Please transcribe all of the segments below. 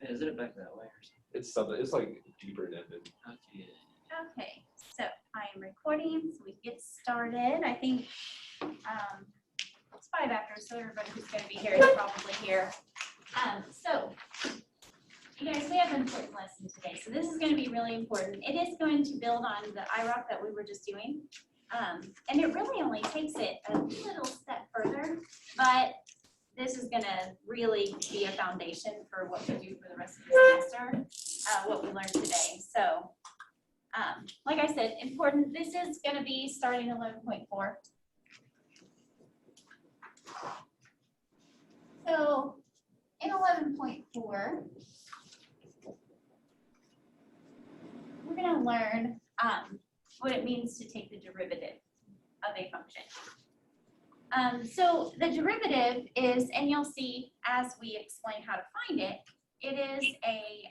Yeah, is it back that way or something? It's something. It's like deeper ended. Okay. Okay, so I am recording, so we get started. I think it's 5 after, so everybody who's going to be here is probably here. So, you guys, we have an important lesson today. So this is going to be really important. It is going to build on the IROC that we were just doing. And it really only takes it a little step further, but this is going to really be a foundation for what we do for the rest of the semester, what we learned today. So, like I said, important. This is going to be starting 11.4. So in 11.4, we're going to learn what it means to take the derivative of a function. So the derivative is, and you'll see as we explain how to find it, it is a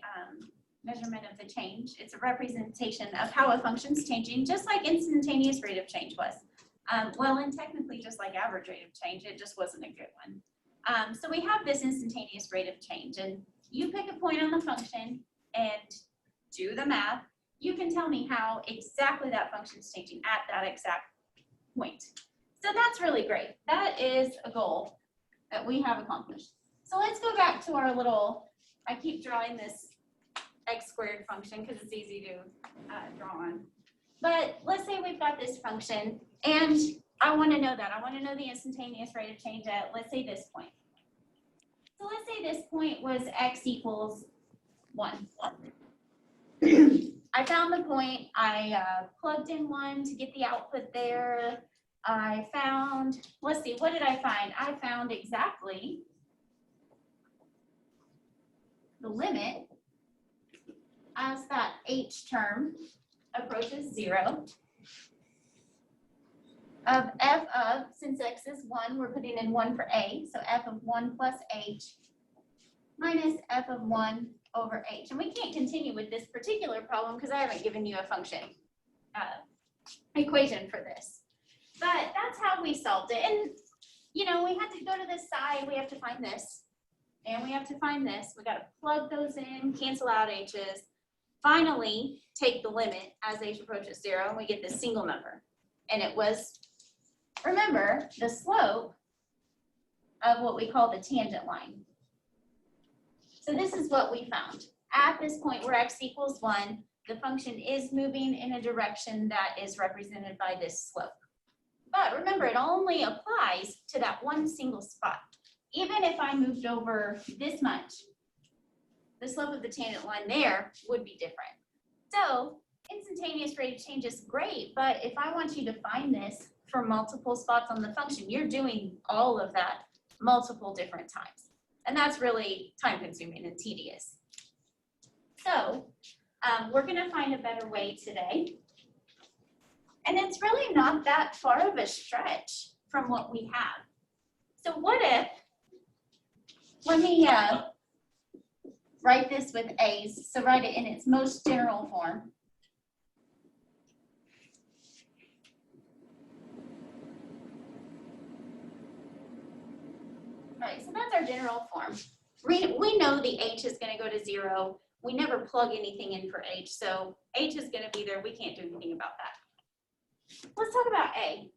measurement of the change. It's a representation of how a function's changing, just like instantaneous rate of change was. Well, and technically just like average rate of change, it just wasn't a good one. So we have this instantaneous rate of change, and you pick a point on the function and do the math. You can tell me how exactly that function's changing at that exact point. So that's really great. That is a goal that we have accomplished. So let's go back to our little, I keep drawing this x squared function because it's easy to draw on. But let's say we've got this function, and I want to know that. I want to know the instantaneous rate of change at, let's say, this point. So let's say this point was x equals 1. I found the point. I plugged in 1 to get the output there. I found, let's see, what did I find? I found exactly the limit as that h term approaches 0 of f of, since x is 1, we're putting in 1 for a, so f of 1 plus h minus f of 1 over h. And we can't continue with this particular problem because I haven't given you a function equation for this. But that's how we solved it. And, you know, we had to go to this side. We have to find this. And we have to find this. We got to plug those in, cancel out h's. Finally, take the limit as h approaches 0, and we get this single number. And it was, remember, the slope of what we call the tangent line. So this is what we found. At this point where x equals 1, the function is moving in a direction that is represented by this slope. But remember, it only applies to that one single spot. Even if I moved over this much, the slope of the tangent line there would be different. So instantaneous rate of change is great, but if I want you to find this for multiple spots on the function, you're doing all of that multiple different times. And that's really time consuming and tedious. So we're going to find a better way today. And it's really not that far of a stretch from what we have. So what if, let me write this with a's, so write it in its most general form. All right, so that's our general form. We know the h is going to go to 0. We never plug anything in for h, so h is going to be there. We can't do anything about that. Let's talk about A.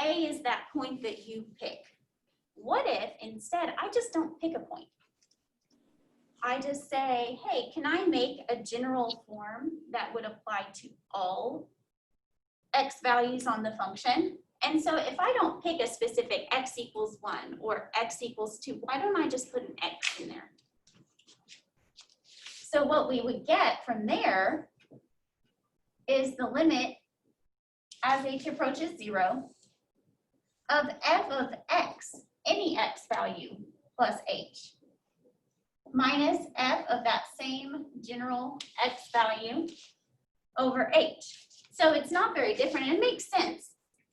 A is that point that you pick. What if instead I just don't pick a point? I just say, hey, can I make a general form that would apply to all x values on the function? And so if I don't pick a specific x equals 1 or x equals 2, why don't I just put an x in there? So what we would get from there is the limit as h approaches 0 of f of x, any x value, plus h, minus f of that same general x value over h. So it's not very different. It makes sense.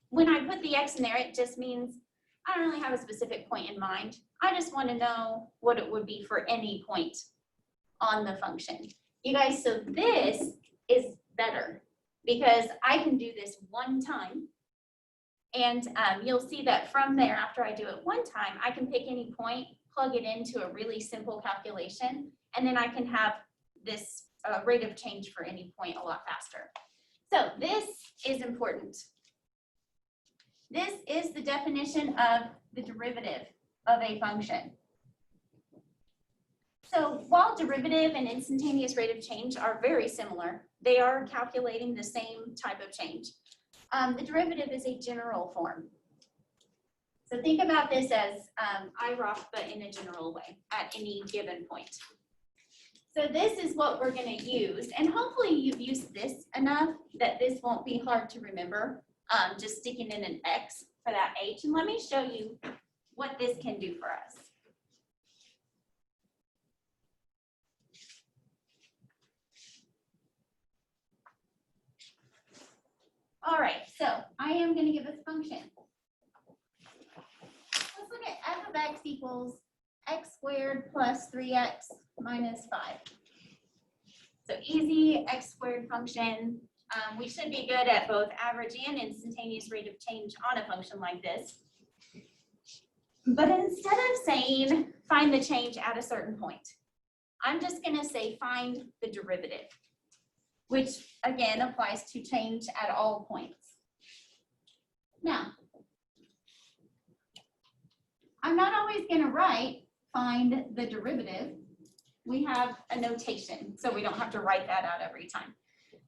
When I put the x in there, it just means I don't really have a specific point in mind. I just want to know what it would be for any point on the function. You guys, so this is better, because I can do this one time, and you'll see that from there, after I do it one time, I can pick any point, plug it into a really simple calculation, and then I can have this rate of change for any point a lot faster. So this is important. This is the definition of the derivative of a function. So while derivative and instantaneous rate of change are very similar, they are calculating the same type of change. The derivative is a general form. So think about this as IROC, but in a general way at any given point. So this is what we're going to use, and hopefully you've used this enough that this won't be hard to remember, just sticking in an X for that H. And let me show you what this can do for us. All right, so I am going to give a function. Let's look at f of x equals x squared plus 3x minus 5. So easy x squared function. We should be good at both average and instantaneous rate of change on a function like this. But instead of saying find the change at a certain point, I'm just going to say find the derivative, which again applies to change at all points. Now, I'm not always going to write find the derivative. We have a notation, so we don't have to write that out every time.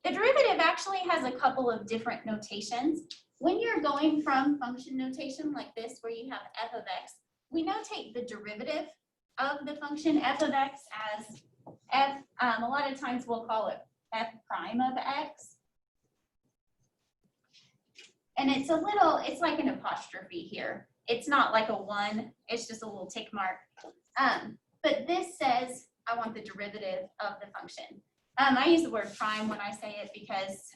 The derivative actually has a couple of different notations. When you're going from function notation like this, where you have f of x, we notate the derivative of the function f of x as f, a lot of times we'll call it f prime of x. And it's a little, it's like an apostrophe here. It's not like a 1, it's just a little tick mark. But this says I want the derivative of the function. I use the word prime when I say it because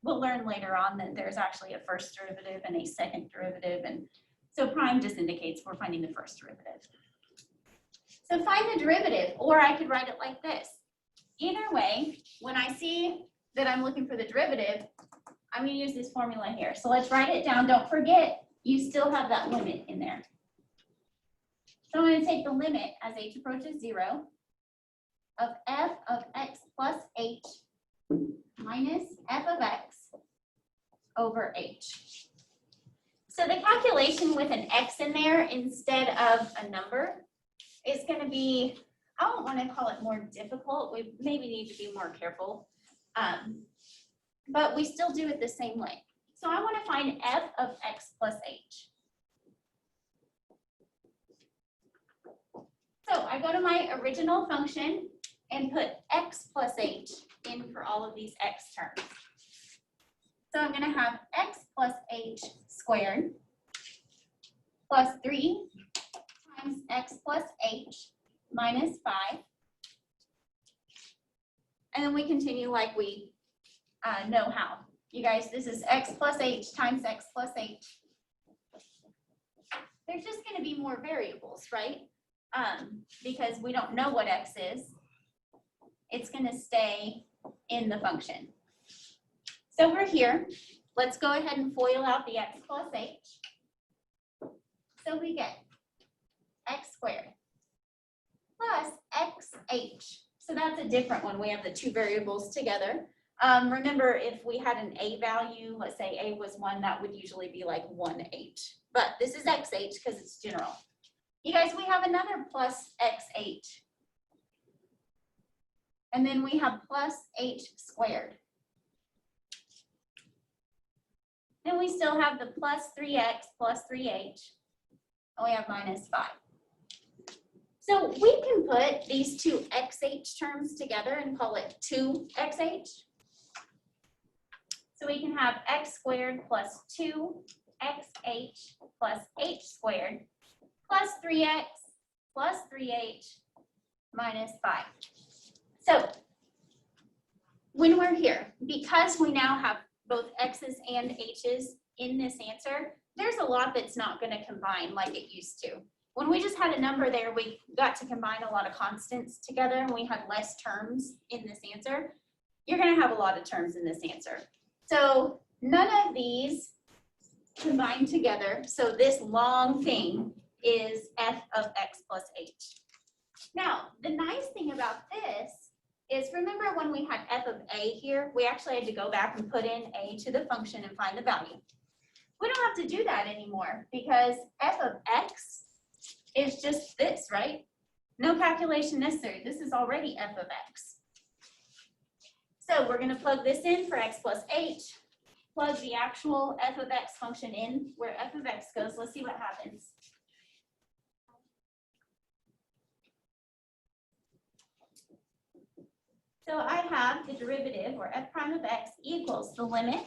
we'll learn later on that there's actually a first derivative and a second derivative. And so prime just indicates we're finding the first derivative. So find the derivative, or I could write it like this. Either way, when I see that I'm looking for the derivative, I'm going to use this formula here. So let's write it down. Don't forget, you still have that limit in there. So I'm going to take the limit as h approaches 0 of f of x plus h minus f of x over h. So the calculation with an x in there instead of a number is going to be, I don't want to call it more difficult. We maybe need to be more careful, but we still do it the same way. So I want to find f of x plus h. So I go to my original function and put x plus h in for all of these x terms. So I'm going to have x plus h squared plus 3 times x plus h minus 5. And then we continue like we know how. You guys, this is x plus h times x plus h. There's just going to be more variables, right? Because we don't know what x is. It's going to stay in the function. So we're here. Let's go ahead and FOIL out the x plus h. So we get x squared plus xh. So that's a different one. We have the two variables together. Remember, if we had an a value, let's say a was 1, that would usually be like 1h. But this is xh because it's general. You guys, we have another plus xh. And then we have plus h squared. Then we still have the plus 3x plus 3h. And we have minus 5. So we can put these two xh terms together and call it 2xh. So we can have x squared plus 2xh plus h squared plus 3x plus 3h minus 5. So when we're here, because we now have both x's and h's in this answer, there's a lot that's not going to combine like it used to. When we just had a number there, we got to combine a lot of constants together and we had less terms in this answer. You're going to have a lot of terms in this answer. So none of these combine together. So this long thing is f of x plus h. Now, the nice thing about this is, remember when we had f of a here, we actually had to go back and put in a to the function and find the value. We don't have to do that anymore because f of x is just this, right? No calculation necessary. This is already f of x. So we're going to plug this in for x plus h, plug the actual f of x function in where f of x goes. Let's see what happens. So I have the derivative, or f prime of x equals the limit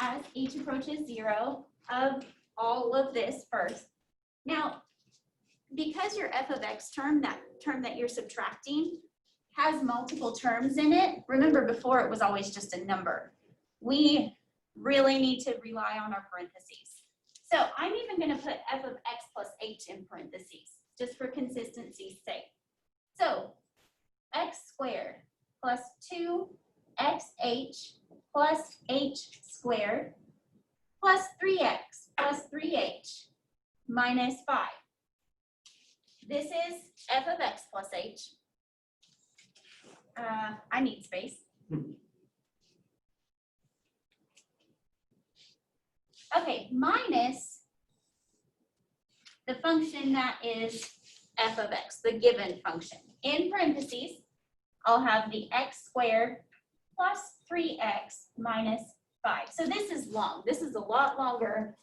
as h approaches 0 of all of this first. Now, because your f of x term, that term that you're subtracting, has multiple terms in it, remember before it was always just a number. We really need to rely on our parentheses. So I'm even going to put f of x plus h in parentheses, just for consistency's sake. So x squared plus 2xh plus h squared plus 3x plus 3h minus 5. This is f of x plus h. I need space. Okay, minus the function that is f of x, the given function. In parentheses, I'll have the x squared plus 3x minus 5. So this is long. This is a lot longer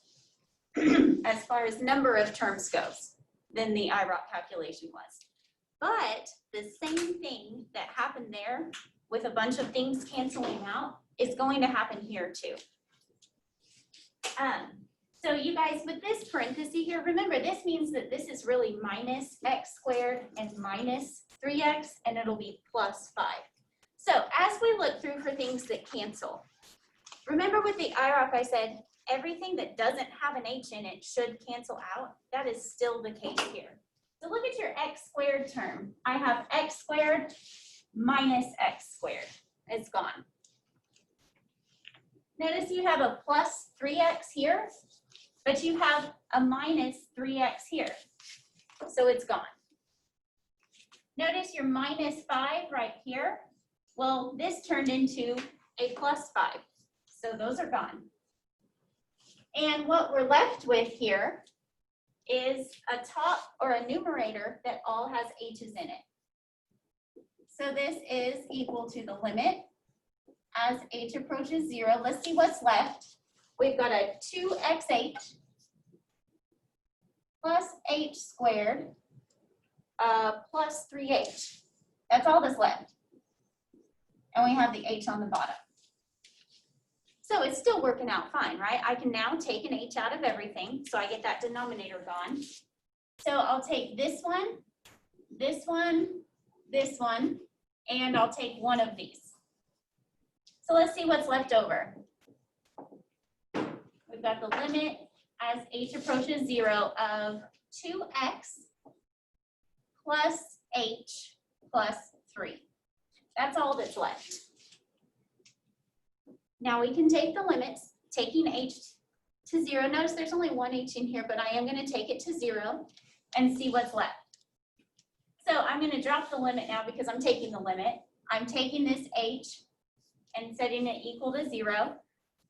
as far as number of terms goes than the IROC calculation was. But the same thing that happened there with a bunch of things canceling out is going to happen here too. So you guys, with this parenthesis here, remember this means that this is really minus x squared and minus 3x, and it'll be plus 5. So as we look through for things that cancel, remember with the IROC I said everything that doesn't have an h in it should cancel out. That is still the case here. So look at your x squared term. I have x squared minus x squared. It's gone. Notice you have a plus 3x here, but you have a minus 3x here. So it's gone. Notice your minus 5 right here. Well, this turned into a plus 5. So those are gone. And what we're left with here is a top or a numerator that all has h's in it. So this is equal to the limit as h approaches 0. Let's see what's left. We've got a 2xh plus h squared plus 3h. That's all that's left. And we have the h on the bottom. So it's still working out fine, right? I can now take an h out of everything, so I get that denominator gone. So I'll take this one, this one, this one, and I'll take one of these. So let's see what's left over. We've got the limit as h approaches 0 of 2x plus h plus 3. That's all that's left. Now we can take the limits, taking h to 0. Notice there's only one h in here, but I am going to take it to 0 and see what's left. So I'm going to drop the limit now because I'm taking the limit. I'm taking this h and setting it equal to 0.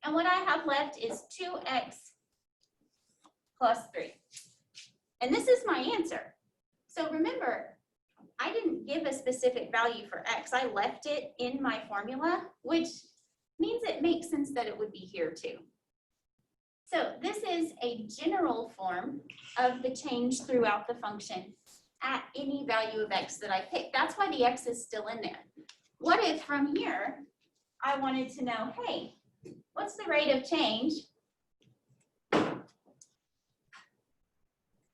And what I have left is 2x plus 3. And this is my answer. So remember, I didn't give a specific value for x. I left it in my formula, which means it makes sense that it would be here too. So this is a general form of the change throughout the function at any value of x that I pick. That's why the x is still in there. What if from here, I wanted to know, hey, what's the rate of change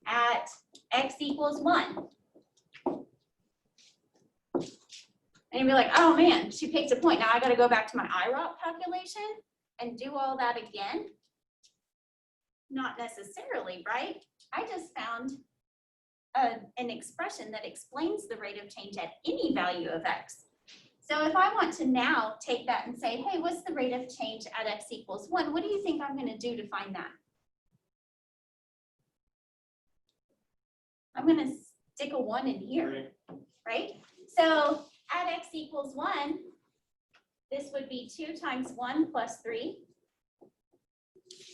at x equals 1? And you'd be like, oh man, she picked a point. Now I got to go back to my IROC calculation and do all that again? Not necessarily, right? I just found an expression that explains the rate of change at any value of x. So if I want to now take that and say, hey, what's the rate of change at x equals 1? What do you think I'm going to do to find that? I'm going to stick a 1 in here, Right. right? So at x equals 1, this would be 2 times 1 plus 3.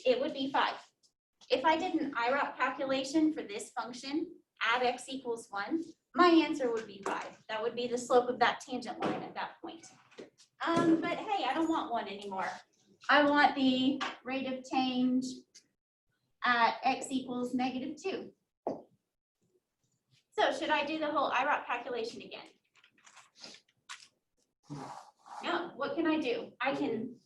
It would be 5. If I did an IROC calculation for this function at x equals 1, my answer would be 5. That would be the slope of that tangent line at that point. But hey, I don't want 1 anymore. I want the rate of change at x equals -2. So should I do the whole IROC calculation again? No, what can I do? I can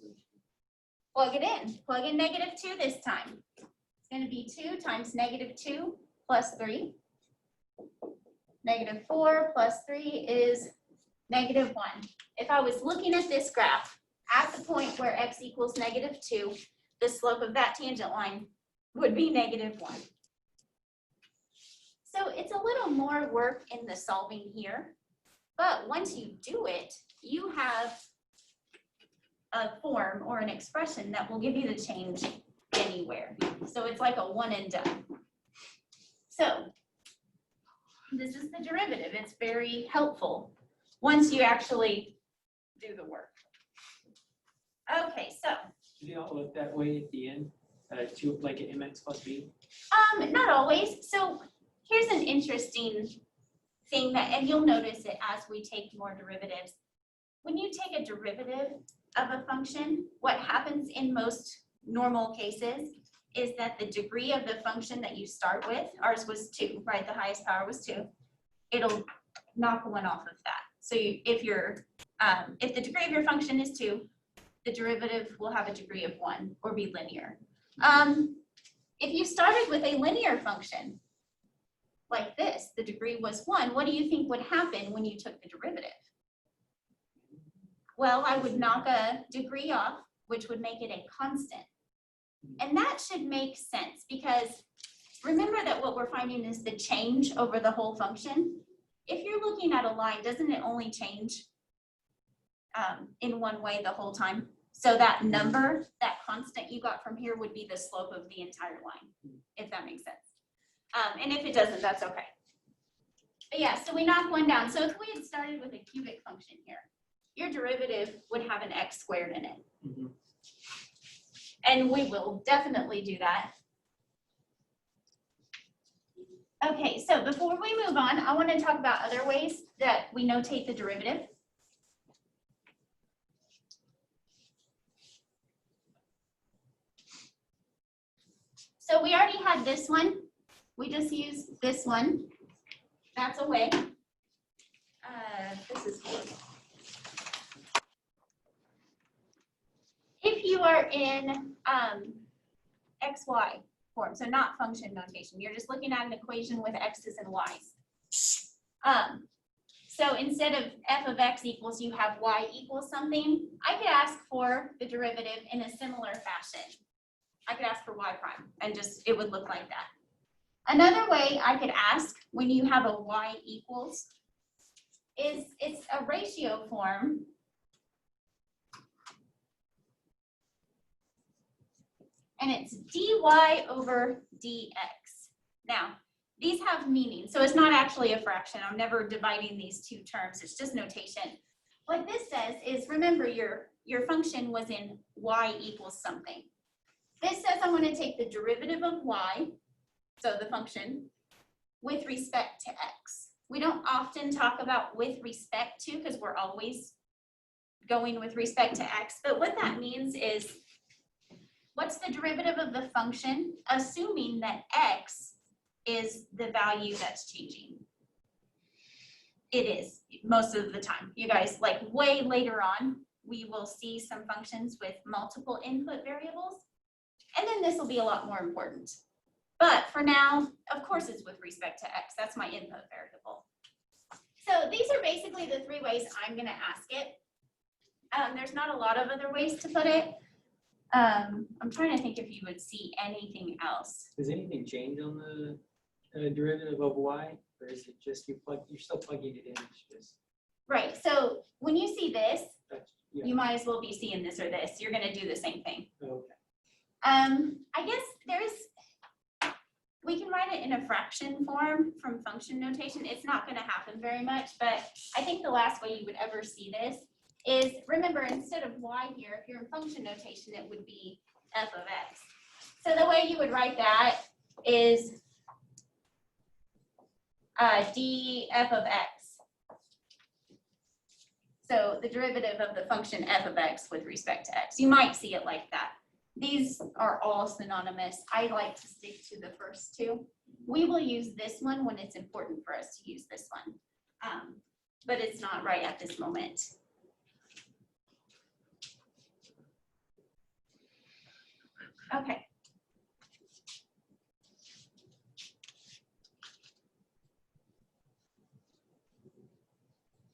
plug it in, plug in -2 this time. It's gonna be 2 times -2 plus 3. -4 plus 3 is -1. If I was looking at this graph, at the point where x equals -2, the slope of that tangent line would be -1. So it's a little more work in the solving here, but once you do it, you have a form or an expression that will give you the change anywhere. So it's like a one and done. So this is the derivative. It's very helpful once you actually do the work. Okay, so Do they all look that way at the end? Two, like an mx plus b? not always. So here's an interesting thing that, and you'll notice it as we take more derivatives. When you take a derivative of a function, what happens in most normal cases is that the degree of the function that you start with, ours was 2, right? The highest power was 2. It'll knock 1 off of that. So if the degree of your function is 2, the derivative will have a degree of 1 or be linear. If you started with a linear function like this, the degree was 1, what do you think would happen when you took the derivative? Well, I would knock a degree off, which would make it a constant. And that should make sense because remember that what we're finding is the change over the whole function. If you're looking at a line, doesn't it only change in one way the whole time? So that number, that constant you got from here would be the slope of the entire line, if that makes sense. And if it doesn't, that's okay. But yeah, so we knock 1 down. So if we had started with a cubic function here, your derivative would have an x squared in it. Mm-hmm. And we will definitely do that. Okay, so before we move on, I want to talk about other ways that we notate the derivative. So we already had this one. We just use this one. That's a way. This is if you are in XY form, so not function notation, you're just looking at an equation with x's and y's. So instead of f of x equals, you have y equals something, I could ask for the derivative in a similar fashion. I could ask for y prime and just, it would look like that. Another way I could ask when you have a y equals is it's a ratio form. And it's dy over dx. Now, these have meaning, so it's not actually a fraction. I'm never dividing these two terms. It's just notation. What this says is, remember your function was in y equals something. This says I want to take the derivative of y, so the function, with respect to x. We don't often talk about with respect to because we're always going with respect to x, but what that means is what's the derivative of the function, assuming that x is the value that's changing. It is most of the time. You guys, like way later on, we will see some functions with multiple input variables, and then this will be a lot more important. But for now, of course, it's with respect to x. That's my input variable. So these are basically the 3 ways I'm going to ask it. There's not a lot of other ways to put it. I'm trying to think if you would see anything else. Does anything change on the derivative of y, or is it just you're still plugging it in? It's just Right. So when you see this, yeah. you might as well be seeing this or this. You're going to do the same thing. Okay. I guess there's we can write it in a fraction form from function notation. It's not gonna happen very much, but I think the last way you would ever see this is, remember, instead of y here, if you're in function notation, it would be f of x. So the way you would write that is df of x. So the derivative of the function f of x with respect to x. You might see it like that. These are all synonymous. I like to stick to the first two. We will use this one when it's important for us to use this one, but it's not right at this moment. Okay.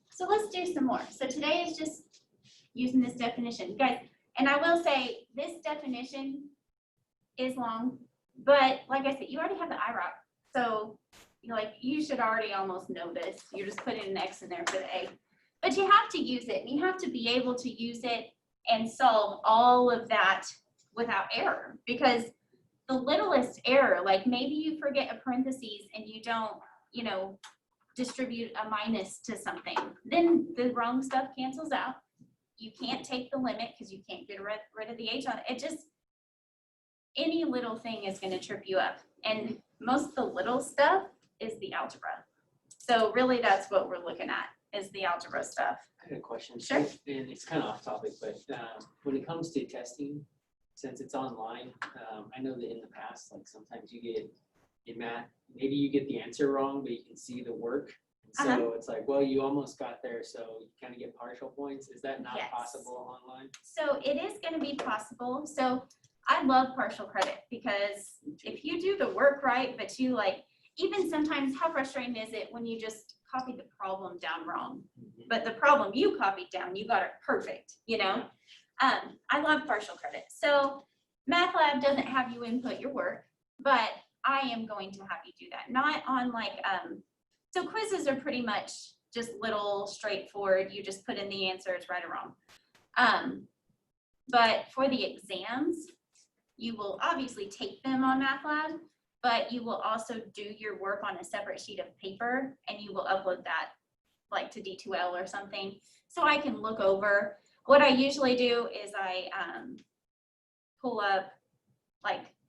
So let's do some more. So today is just using this definition, guys. And I will say this definition is long, but like I said, you already have the IROC. So you should already almost know this. You're just putting an X in there for the A. But you have to use it, and you have to be able to use it and solve all of that without error. Because the littlest error, like maybe you forget a parentheses and you don't, distribute a minus to something, then the wrong stuff cancels out. You can't take the limit because you can't get rid of the H on it. It just, any little thing is going to trip you up. And most of the little stuff is the algebra. So really that's what we're looking at, is the algebra stuff. I had a question. Sure. And it's kind of off topic, but when it comes to testing, since it's online, I know that in the past, like sometimes you get in math, maybe you get the answer wrong, but you can see the work. So it's like, well, you almost got there, so you kind of get partial points. Is that not Yes. possible online? So it is going to be possible. So I love partial credit because if you do the work right, but you even sometimes how frustrating is it when you just copied the problem down wrong, but the problem you copied down, you got it perfect, I love partial credit. So MATLAB doesn't have you input your work, but I am going to have you do that. Not on so quizzes are pretty much just little straightforward. You just put in the answer, it's right or wrong. But for the exams, you will obviously take them on MATLAB, but you will also do your work on a separate sheet of paper and you will upload that to D2L or something. So I can look over. What I usually do is I pull up,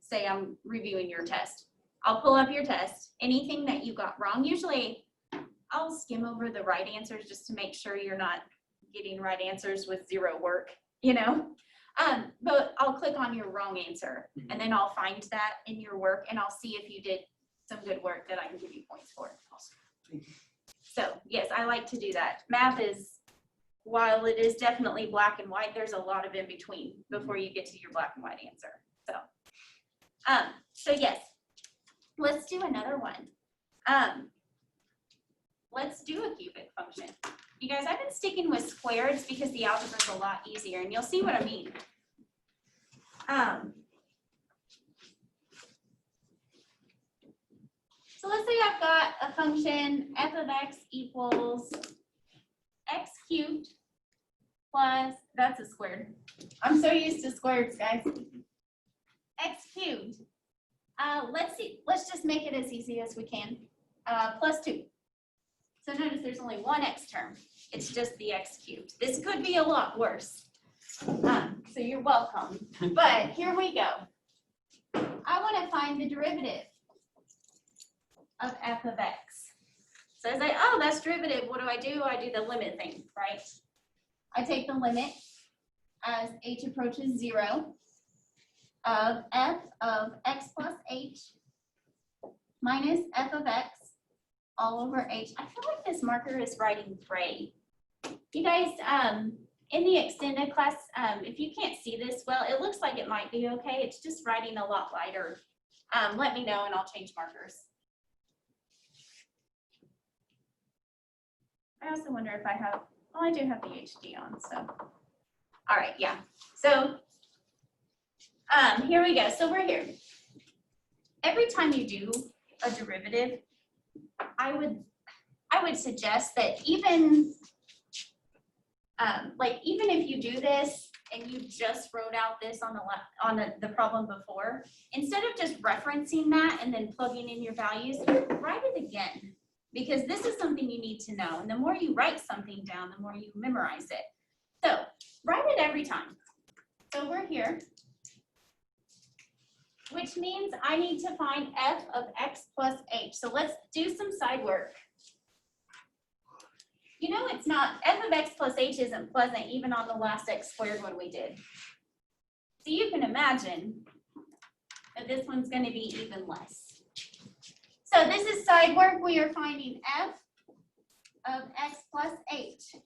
say I'm reviewing your test. I'll pull up your test. Anything that you got wrong, usually I'll skim over the right answers just to make sure you're not getting right answers with zero work, but I'll click on your wrong answer and then I'll find that in your work and I'll see if you did some good work that I can give you points for. So yes, I like to do that. Math is, while it is definitely black and white, there's a lot of in between before you get to your black and white answer. So yes, let's do another one. Let's do a cubic function. You guys, I've been sticking with squares because the algebra is a lot easier and you'll see what I mean. So let's say I've got a function f of x equals x cubed plus, that's a squared. I'm so used to squares, guys. X cubed. Let's just make it as easy as we can. Plus 2. So notice there's only one x term. It's just the x cubed. This could be a lot worse. So you're welcome. But here we go. I want to find the derivative of f of x. So I say, oh, that's derivative. What do? I do the limit thing, right? I take the limit as h approaches 0 of f of x plus h minus f of x all over h. I feel like this marker is writing gray. You guys, in the extended class, if you can't see this well, it looks like it might be okay. It's just writing a lot lighter. Let me know and I'll change markers. I also wonder if I have, well, I do have the HD on, so. All right, yeah. So here we go. So we're here. Every time you do a derivative, I would suggest that even if you do this and you just wrote out this on the problem before, instead of just referencing that and then plugging in your values, write it again. Because this is something you need to know. And the more you write something down, the more you memorize it. So write it every time. So we're here, which means I need to find f of x plus h. So let's do some side work. You know, it's not, f of x plus h isn't pleasant even on the last x squared one we did. So you can imagine that this one's going to be even less. So this is side work. We are finding f of x plus h.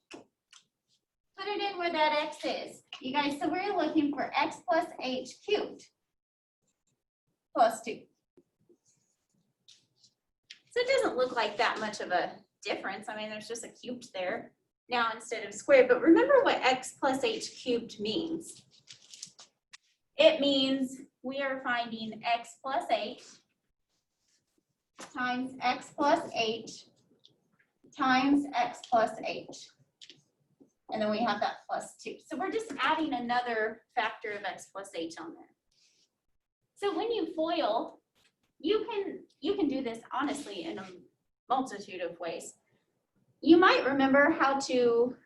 Put it in where that x is. You guys, so we're looking for x plus h cubed plus 2. So it doesn't look like that much of a difference. I mean, there's just a cubed there now instead of squared. But remember what x plus h cubed means. It means we are finding x plus h times x plus h times x plus h. And then we have that plus 2. So we're just adding another factor of x plus h on there. So when you FOIL, you can do this honestly in a multitude of ways. You might remember how to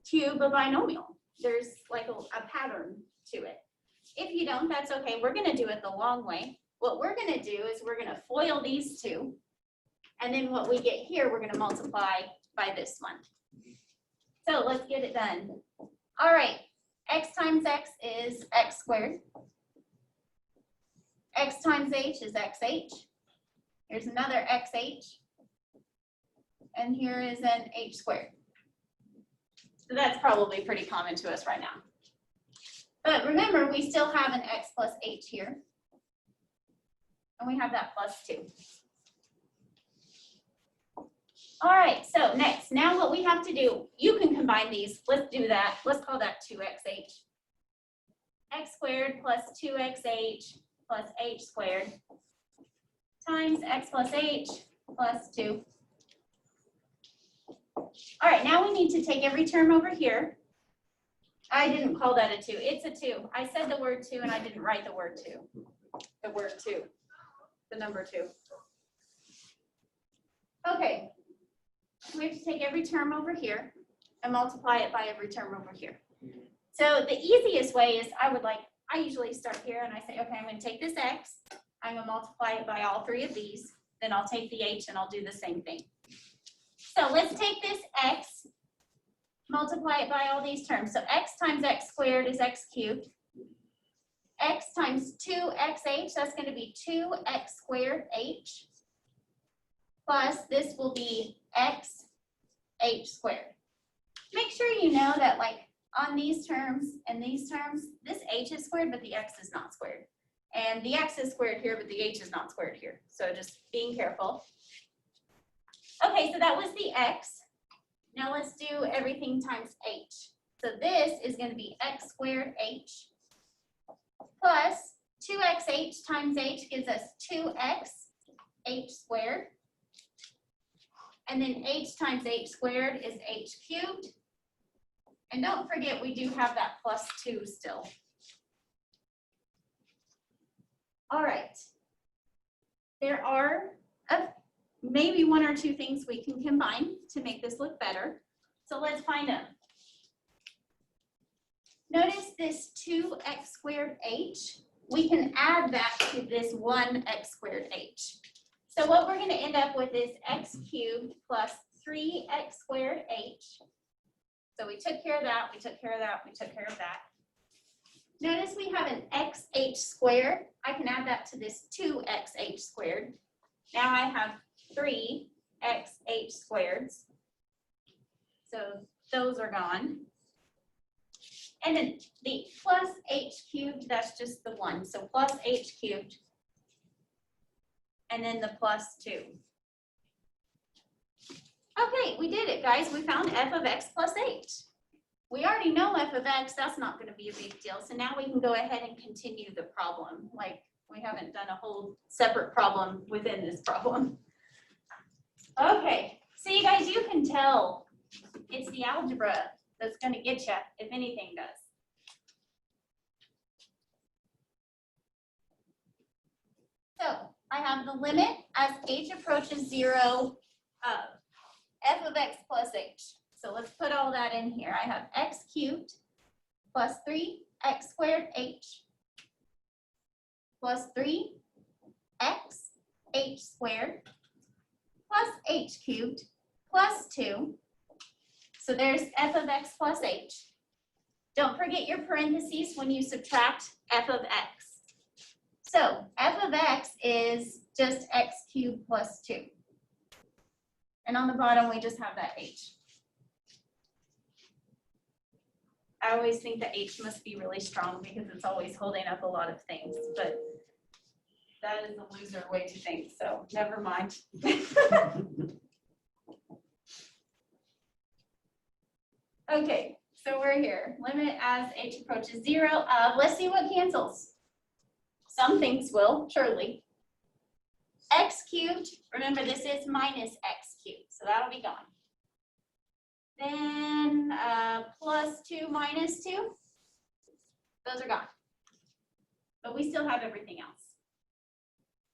cube a binomial. There's like a pattern to it. If you don't, that's okay. We're going to do it the long way. What we're going to do is we're going to FOIL these two. And then what we get here, we're going to multiply by this one. So let's get it done. All right, x times x is x squared. X times h is xh. Here's another xh. And here is an h squared. So that's probably pretty common to us right now. But remember, we still have an x plus h here. And we have that plus 2. All right, so next, now what we have to do, you can combine these. Let's do that. Let's call that 2xh. X squared plus 2xh plus h squared times x plus h plus 2. All right, now we need to take every term over here. I didn't call that a 2. It's a 2. I said the word 2 and I didn't write the word 2. The word 2. The number 2. Okay. We have to take every term over here and multiply it by every term over here. So the easiest way is I usually start here and I say, okay, I'm going to take this x, I'm going to multiply it by all 3 of these, then I'll take the h and I'll do the same thing. So let's take this x, multiply it by all these terms. So x times x squared is x cubed. X times 2xh, that's going to be 2x squared h. Plus this will be x h squared. Make sure you know that like on these terms and these terms, this h is squared, but the x is not squared. And the x is squared here, but the h is not squared here. So just being careful. Okay, so that was the x. Now let's do everything times h. So this is going to be x squared h plus 2xh times h gives us 2x h squared. And then h times h squared is h cubed. And don't forget, we do have that plus 2 still. All right. There are maybe 1 or 2 things we can combine to make this look better. So let's find them. Notice this 2x squared h. We can add that to this 1x squared h. So what we're going to end up with is x cubed plus 3x squared h. So we took care of that, we took care of that, we took care of that. Notice we have an xh squared. I can add that to this 2xh squared. Now I have 3xh squareds. So those are gone. And then the plus h cubed, that's just the 1. So plus h cubed. And then the plus 2. Okay, we did it, guys. We found f of x plus h. We already know f of x. That's not going to be a big deal. So now we can go ahead and continue the problem. Like we haven't done a whole separate problem within this problem. Okay, so you guys, you can tell it's the algebra that's gonna get you, if anything does. So I have the limit as h approaches 0 of f of x plus h. So let's put all that in here. I have x cubed plus 3x squared h plus 3x h squared plus h cubed plus 2. So there's f of x plus h. Don't forget your parentheses when you subtract f of x. So f of x is just x cubed plus 2. And on the bottom, we just have that h. I always think that h must be really strong because it's always holding up a lot of things, but that is a loser way to think, so never mind. Okay, so we're here. Limit as h approaches 0 of, let's see what cancels. Some things will, surely. X cubed, remember this is minus x cubed, so that'll be gone. Then plus 2 minus 2, those are gone. But we still have everything else.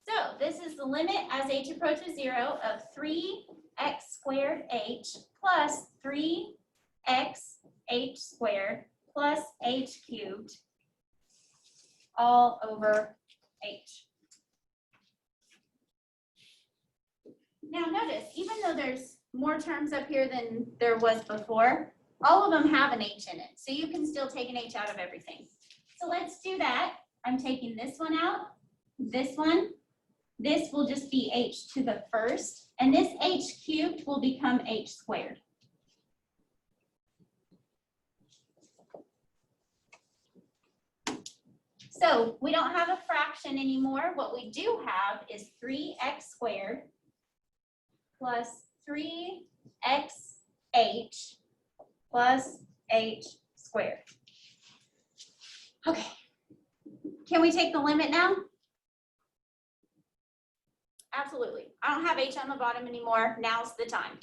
So this is the limit as h approaches 0 of 3x squared h plus 3x h squared plus h cubed all over h. Now notice, even though there's more terms up here than there was before, all of them have an h in it. So you can still take an h out of everything. So let's do that. I'm taking this one out, this one. This will just be h to the first, and this h cubed will become h squared. So we don't have a fraction anymore. What we do have is 3x squared plus 3xh plus h squared. Okay, can we take the limit now? Absolutely. I don't have h on the bottom anymore. Now's the time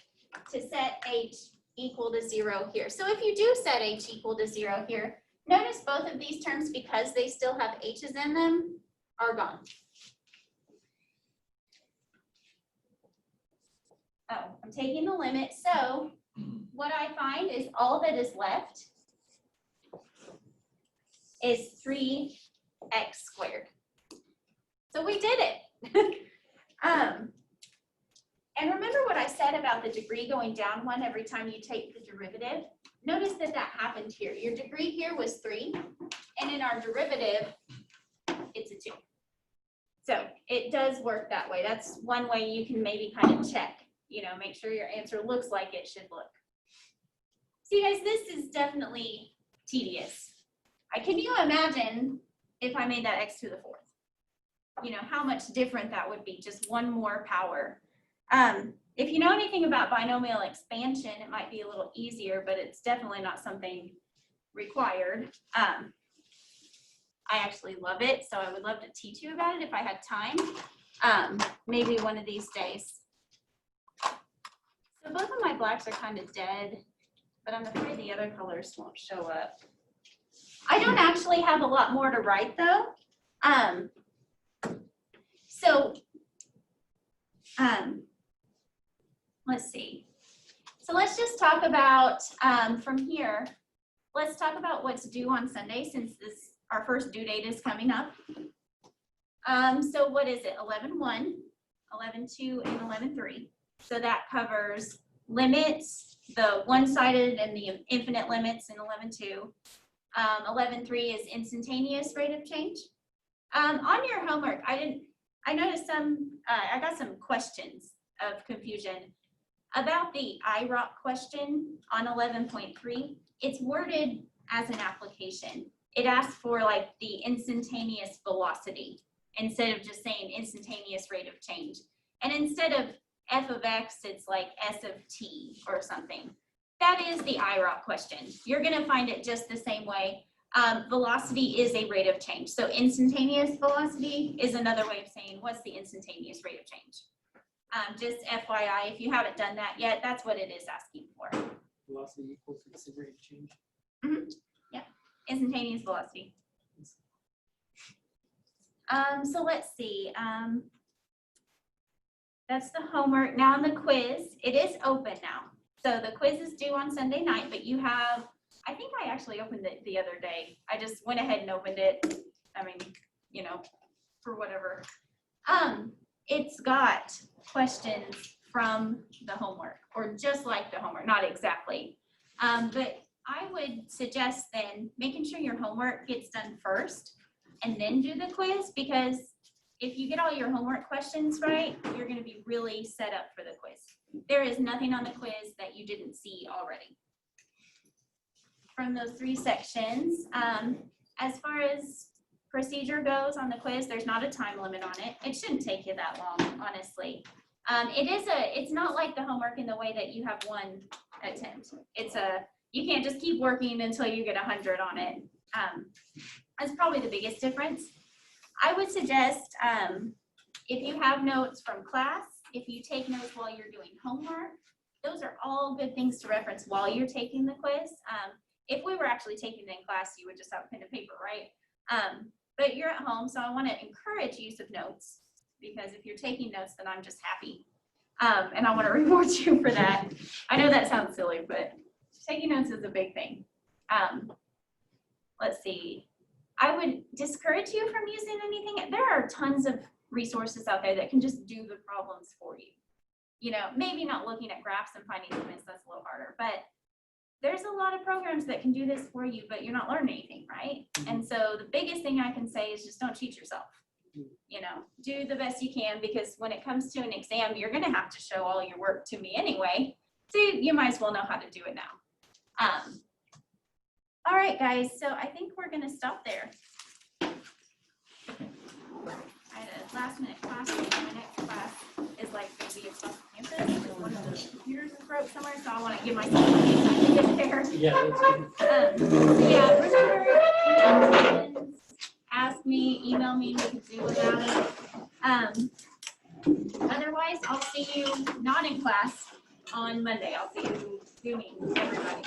to set h equal to 0 here. So if you do set h equal to 0 here, notice both of these terms, because they still have h's in them, are gone. Oh, I'm taking the limit. So what I find is all that is left is 3x squared. So we did it. And remember what I said about the degree going down 1 every time you take the derivative? Notice that that happened here. Your degree here was 3, and in our derivative, it's a 2. So it does work that way. That's one way you can maybe kind of check, make sure your answer looks like it should look. See, guys, this is definitely tedious. Can you imagine if I made that x to the 4th? How much different that would be, just one more power. If you know anything about binomial expansion, it might be a little easier, but it's definitely not something required. I actually love it, so I would love to teach you about it if I had time, maybe one of these days. So both of my blacks are kind of dead, but I'm afraid the other colors won't show up. I don't actually have a lot more to write though. Let's see. So let's just talk about, from here, let's talk about what's due on Sunday, since our first due date is coming up. So what is it? 11.1, 11.2, and 11.3. So that covers limits, the one-sided and the infinite limits in 11.2. 11.3 is instantaneous rate of change. On your homework, I noticed I got some questions of confusion about the IROC question on 11.3. It's worded as an application. It asks for like the instantaneous velocity instead of just saying instantaneous rate of change. And instead of f of x, it's like s of t or something. That is the IROC question. You're going to find it just the same way. Velocity is a rate of change. So instantaneous velocity is another way of saying what's the instantaneous rate of change. Just FYI, if you haven't done that yet, that's what it is asking for. Velocity velocity equals its rate of change. Instantaneous velocity. So let's see, that's the homework. Now on the quiz, it is open now. So the quiz is due on Sunday night, but you have, I think I actually opened it the other day. I just went ahead and opened it. I mean, you know, for whatever. It's got questions from the homework, or just like the homework, not exactly. But I would suggest then making sure your homework gets done first and then do the quiz, because if you get all your homework questions right, you're gonna be really set up for the quiz. There is nothing on the quiz that you didn't see already. From those 3 sections, as far as procedure goes on the quiz, there's not a time limit on it. It shouldn't take you that long, honestly. It's not like the homework in the way that you have one attempt. You can't just keep working until you get 100 on it. That's probably the biggest difference. I would suggest, if you have notes from class, if you take notes while you're doing homework, those are all good things to reference while you're taking the quiz. If we were actually taking it in class, you would just have a pen and paper, right? But you're at home, so I want to encourage use of notes, because if you're taking notes, then I'm just happy. And I want to reward you for that. I know that sounds silly, but taking notes is a big thing. Let's see. I would discourage you from using anything. There are tons of resources out there that can just do the problems for you. You know, maybe not looking at graphs and finding limits, that's a little harder, but there's a lot of programs that can do this for you, but you're not learning anything, right? And so the biggest thing I can say is just don't cheat yourself. You know, do the best you can, because when it comes to an exam, you're gonna have to show all your work to me anyway. So you might as well know how to do it now. All right, guys, so I think we're gonna stop there. I had a last minute class, and my next class is like gonna be across campus. One of the computers is broke somewhere, so I wanna give myself plenty of time to get there. Yeah, that's good. So yeah, remember, if you have questions, ask me, email me, we can do about it. Otherwise, I'll see you not in class on Monday. I'll see you Zooming, everybody.